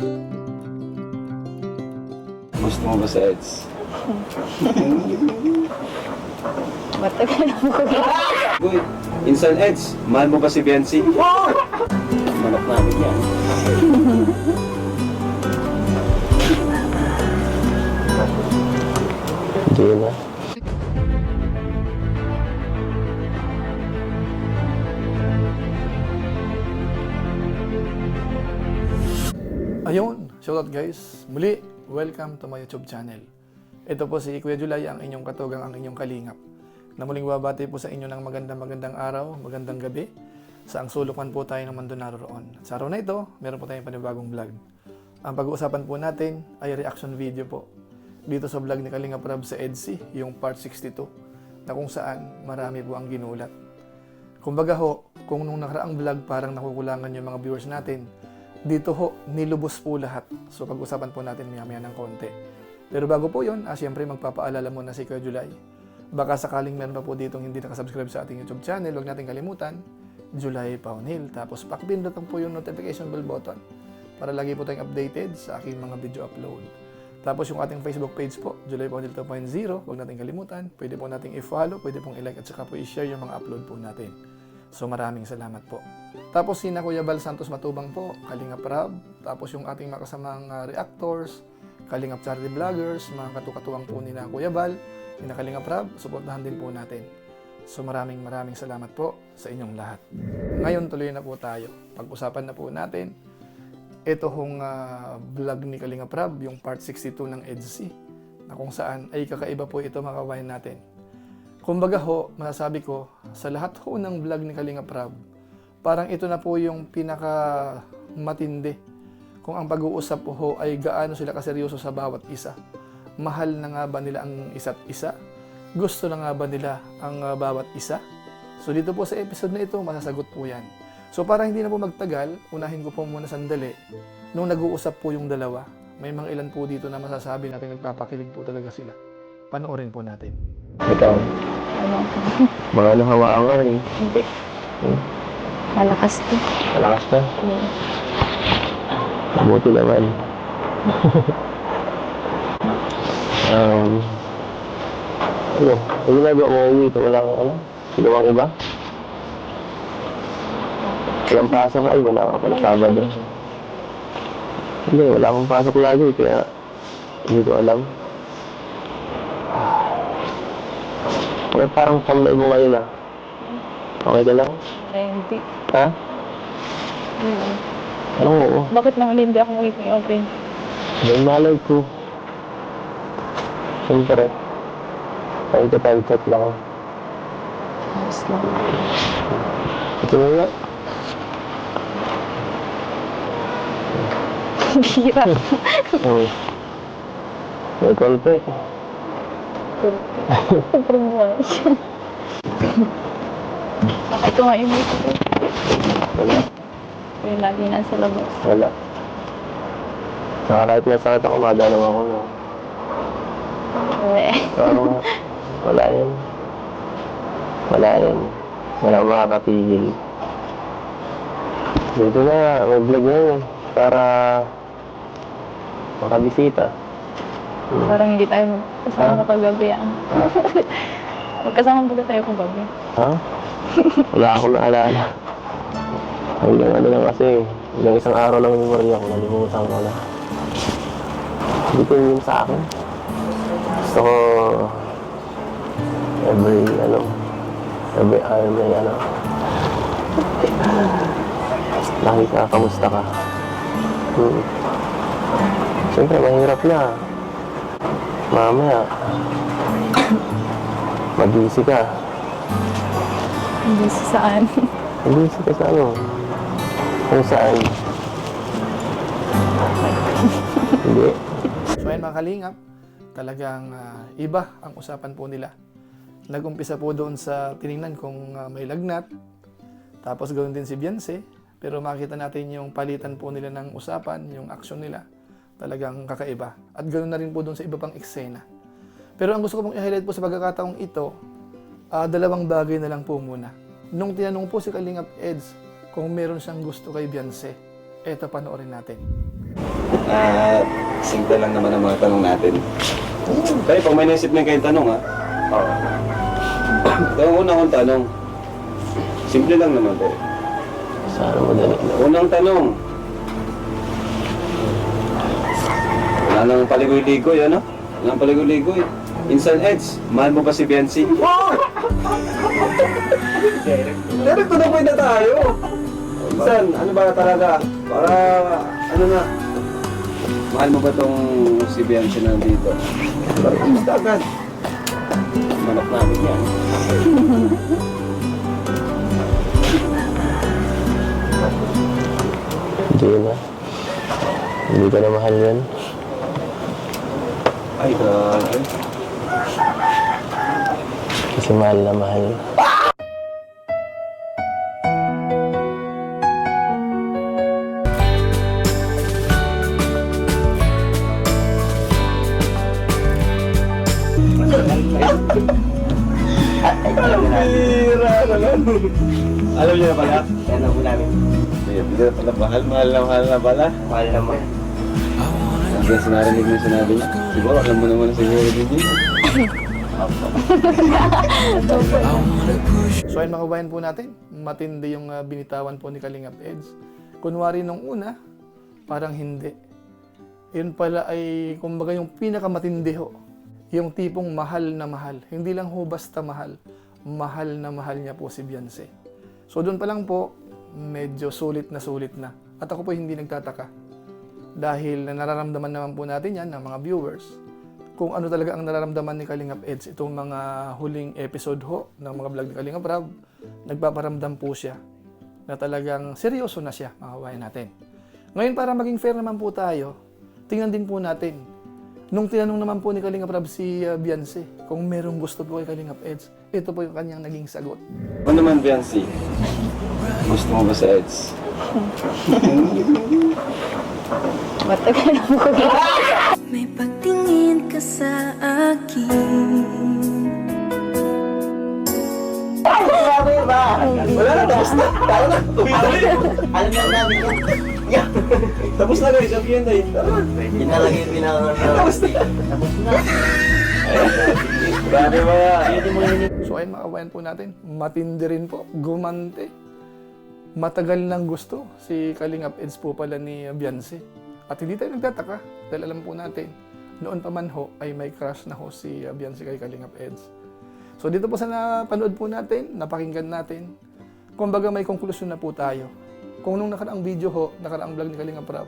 Gusto mo ba sa Eds? Matagal na po. Uy, Insan Eds, mahal mo ba si Biancy? Manok namin yan. Hindi na. Ayun, shoutout guys. Muli, welcome to my YouTube channel. Ito po si Kuya Julay, ang inyong katugang, ang inyong kalingap. Na muling babati po sa inyo ng magandang araw, magandang gabi. Saang sulok man po tayo ng mundo naroon. At sa araw na ito, meron po tayong panibagong vlog. Ang pag-uusapan po natin ay reaction video po. Dito sa vlog ni Kalingap Rab sa EDSI, yung part 62, na kung saan marami po ang ginulat. Kumbaga ho, kung nung nakaraang vlog parang nakukulangan yung mga viewers natin, dito ho, nilubos po lahat. So pag-usapan po natin maya-maya ng konti. Pero bago po yun, siyempre magpapaalala muna si Kuya Julay. Baka sakaling meron pa po ditong hindi nakasubscribe sa ating YouTube channel, huwag natin kalimutan, Julay Paunil. Tapos pakipindutan po yung notification bell button para lagi po tayong updated sa aking mga video upload. Tapos yung ating Facebook page po, Julay Paunil 2.0, huwag natin kalimutan. Pwede po nating i-follow, pwede pong i-like at saka po i-share yung mga upload po natin. So maraming salamat po. Tapos sina Kuya Bal Santos Matubang po, Kalingap Rab, tapos yung ating mga kasamang reactors, Kalingap Charity Vloggers, mga katukatuwang po ni na Kuya Bal, ni na Kalingap Rab, suportahan din po natin. So maraming salamat po sa inyong lahat. Ngayon tuloy na po tayo. Pag-usapan na po natin ito hong vlog ni Kalingap Rab, yung part 62 ng EDSI, na kung saan ay kakaiba po ito mga kabayan natin. Kumbaga ho, masasabi ko, sa lahat ho ng vlog ni Kalingap Rab, parang ito na po yung pinaka matindi. Kung ang pag-uusap po ho ay gaano sila kaseryoso sa bawat isa. Mahal na nga ba nila ang isa't isa? Gusto na nga ba nila ang bawat isa? So dito po sa episode na ito, masasagot po yan. So para hindi na po magtagal, unahin ko po muna sandali. Nung nag-uusap po yung dalawa, may mga ilan po dito na masasabi natin nagpapakilig po talaga sila. Panoorin po natin. Ikaw, Ano? mga ano hawaan nga eh. Hindi. Malakas to. Malakas na. Mabuti naman. Ano? Hindi na ba umuwi ito? Wala kang ano? Sinawang iba? Walang pasok ay, wala ka pala Sabado. Hindi, wala akong pasok lagi, kaya hindi ko alam. Okay, parang pamlay mo ngayon ah. Okay ka lang? Hindi. Ha? Hmm. Anong oo? Bakit naman hindi ako mag-open? May malay ko. Siyempre. Ay, chat lang. Ayos lang. Ito na nga. Bira. Oo. May kolpe. Compromise. Bakit ko nga yung may ko? Wala. Pero lagi nasa labas. Wala. Saka kahit may sakit ako, madalaw ako no. So, ano nga? Wala yan. Wala yan. Wala makakapigil. Dito na, may vlog na yun. Para makabisita. Parang hindi tayo magkasama kagabi. Magkasama ba tayo kagabi? Ha? Wala akong naalala. Hanggang ano lang kasi, hanggang isang araw lang yung memory ako, nalimutan ko na. Hindi ko yun sa akin. Gusto ko, every hour may ano. Lagi ka, kamusta ka? Siyempre, mahirap na. Mamaya, mag-easy ka. Hindi sa saan. Mag-easy ka sa ano? Kung saan? Hindi. So ayun mga kalingap, talagang iba ang usapan po nila. Nag-umpisa po doon sa tiningnan kung may lagnat, tapos ganoon din si Beyonce, pero makita natin yung palitan po nila ng usapan, yung action nila, talagang kakaiba. At ganoon na rin po doon sa iba pang eksena. Pero ang gusto ko pong i-highlight po sa pagkakataong ito, dalawang bagay na lang po muna. Nung tinanong po si Kalingap Eds kung meron siyang gusto kay Beyonce, eto panoorin natin. Simple lang naman ang mga tanong natin. Kaya pag may naisip na kayong tanong, ha? Oo. Ito ang unang kong tanong. Simple lang naman, tayo. Sana madali na. Unang tanong. Wala nang paligoy-ligoy, ano? Wala nang paligoy-ligoy. Insan Eds, mahal mo ba si Biancy? Direct to the point na tayo. Insan, ano ba talaga? Para, ano na? Mahal mo ba tong si Biancy na nandito? Para basta agad. Manok namin yan. Hindi na. Hindi ka na mahal yan. Ay, grabe. Kasi mahal na mahal. Bira naman. Alam niyo na pala? Alam mo namin. Hindi na pala. Mahal na pala. Mahal naman. Hanggang sinarinig mo yung sinabi niya. Siguro, alam mo naman siguro din yun. So ayun mga kabayan po natin, matindi yung binitawan po ni Kalingap Eds. Kunwari nung una, parang hindi. Yun pala ay, kumbaga yung pinakamatindi ho. Yung tipong mahal na mahal. Hindi lang ho basta mahal. Mahal na mahal niya po si Beyonce. So doon pa lang po, medyo sulit na. At ako po hindi nagtataka. Dahil nararamdaman naman po natin yan ng mga viewers kung ano talaga ang nararamdaman ni Kalingap Eds. Itong mga huling episode ho ng mga vlog ni Kalingap Rab, nagpaparamdam po siya na talagang seryoso na siya, mga kabayan natin. Ngayon, para maging fair naman po tayo, tingnan din po natin. Nung tinanong naman po ni Kalingap Rab si Beyonce kung merong gusto po kay Kalingap Eds, ito po yung kanyang naging sagot. Ano naman, Biancy? Gusto mo ba sa Eds? Matagal na po. May pagtingin ka sa akin. Wala na, tapos na. Tara na. Tuloy. Alam na namin yan. Tapos na guys, sabihin na yun. Tara na. Yun na lang yung Tapos na. Tapos na. Grabe ba yan? So ayun mga kabayan po natin, matindi rin po, gumante. Matagal nang gusto si Kalingap Eds po pala ni Beyonce. At hindi tayo nagtataka dahil alam po natin, noon pa man ho ay may crush na ho si Beyonce kay Kalingap Eds. So dito po sa napanood po natin, napakinggan natin, kumbaga may konklusyon na po tayo. Kung nung nakaraang video ho, nakaraang vlog ni Kalingap Rab,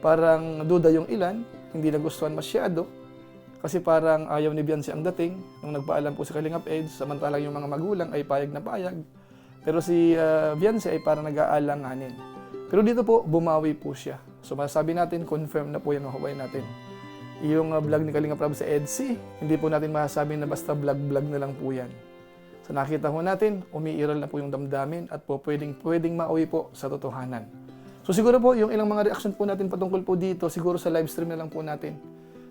parang duda yung ilan, hindi nagustuhan masyado, kasi parang ayaw ni Beyonce ang dating, nung nagpaalam po si Kalingap Eds, samantalang yung mga magulang ay payag na payag. Pero si Beyonce ay parang nag-aalanganin. Pero dito po, bumawi po siya. So masasabi natin, confirm na po yung mahuway natin. Yung vlog ni Kalingap Rab sa EDC, hindi po natin masasabi na basta vlog-vlog na lang po yan. So nakita ho natin, umiiral na po yung damdamin at po pwedeng mauwi po sa totohanan. So siguro po, yung ilang mga reaction po natin patungkol po dito, siguro sa live stream na lang po natin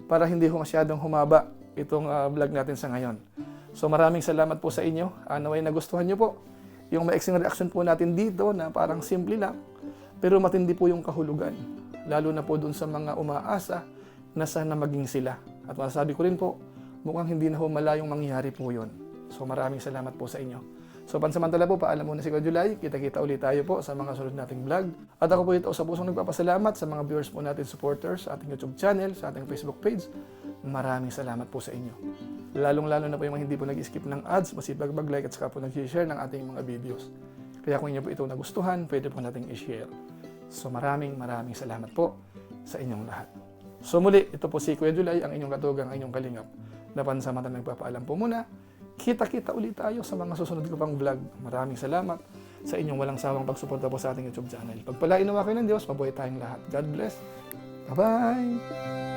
para hindi ho masyadong humaba itong vlog natin sa ngayon. So maraming salamat po sa inyo. Naway nagustuhan nyo po yung maiksing reaction po natin dito na parang simple lang, pero matindi po yung kahulugan. Lalo na po dun sa mga umaasa na sana maging sila. At masasabi ko rin po, mukhang hindi na ho malayong mangyari po yun. So maraming salamat po sa inyo. So pansamantala po, paalam muna si Kuya July. Kita-kita ulit tayo po sa mga sunod nating vlog. At ako po ito sa pusong nagpapasalamat sa mga viewers po natin, supporters, sa ating YouTube channel, sa ating Facebook page. Maraming salamat po sa inyo. Lalong-lalo na po yung mga hindi po nag-skip ng ads, masipag mag-like at saka po nag-share ng ating mga videos. Kaya kung inyo po ito nagustuhan, pwede po nating i-share. So maraming salamat po sa inyong lahat. So muli, ito po si Kuya July, ang inyong katugang, ang inyong kalingap. Na pansamantang nagpapaalam po muna. Kita-kita ulit tayo sa mga susunod ko pang vlog. Maraming salamat sa inyong walang sawang pagsuporta po sa ating YouTube channel. Pagpalain nawa kayo ng Diyos, mabuhay tayong lahat. God bless. Bye-bye!